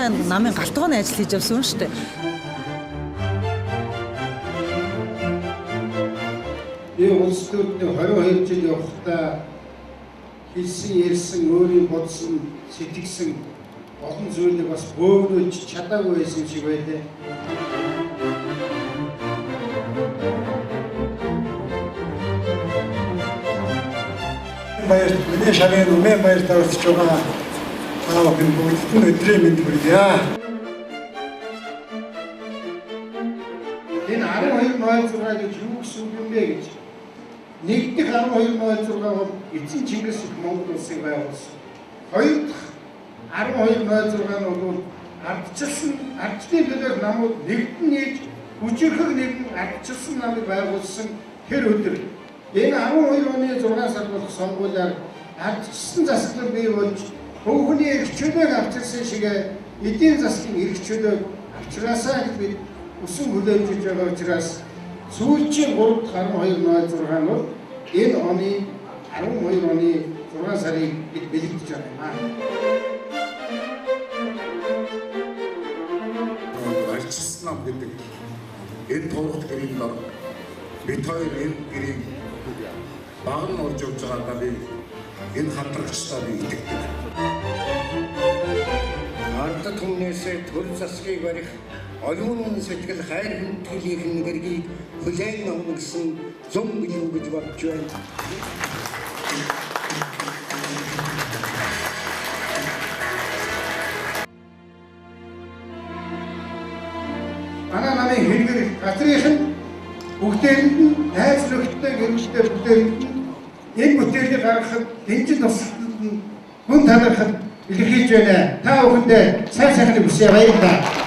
сайн намын галтгооны ажил хийж явсан шүү дээ. Би улс төрөнд 22 жил явахдаа хэлсэн, ярьсан, өөрийн бодсон, сэтгэсэн олон зүйлийг бас бөөгнөж чадаагүй байсан шиг байлаа. Баяр, миний шагнал өмнө баяр тавьж байгаа. Аа, би бүгд өдрөө мэд хүргье. Энэ 12.6 гэж юу гэсэн үг юм бэ гэж. Нэгдэх 12.6 бол эцэг Чингис Монгол улсыг байгуулсан. Хоёр дахь 12.6 нь бол ардчилсан төлөөх намууд нэгдэн нээж хүчирхэг нэгэн ардчилсан намыг байгуулсан тэр өдөр. Энэ 12 оны 6 сард болох сонгуулиар ардчилсан засаглал бий болж хөвгөний эрх чөлөөг авчирсан шиг эдийн засгийн эрх чөлөөг авчраасаа гэж бид өсөн хүлээж байгаа учраас сүүлчийн 3 дахь 12.6 нь бол энэ оны 12 оны 6 сарыг бид бэлэгдэж байгаа юм. Ардчилсан нам гэдэг энэ товхт гэрийн нар бид хоёр энэ гэрийг баг нь орж явж байгаадаа би энэ хамтрагчдаа би итгэдэг. Ард түмнээсээ төр засгийг барих оюун сэтгэл хайр хүндэтгэлийн гэргийг хүлээн авах гэсэн зам билүү гэж бодож байна. Манай намын хэрэгэр газрынх нь бүгдээрэнд нь найз нөхдөд гэрэлтэй бүгдээрэнд нь энэ бүтээлийг гаргахад дэнжин тусалд нь хүн танахад илэрхийлж байна. Та бүхэндээ сайн сайхныг хүсье баярлалаа.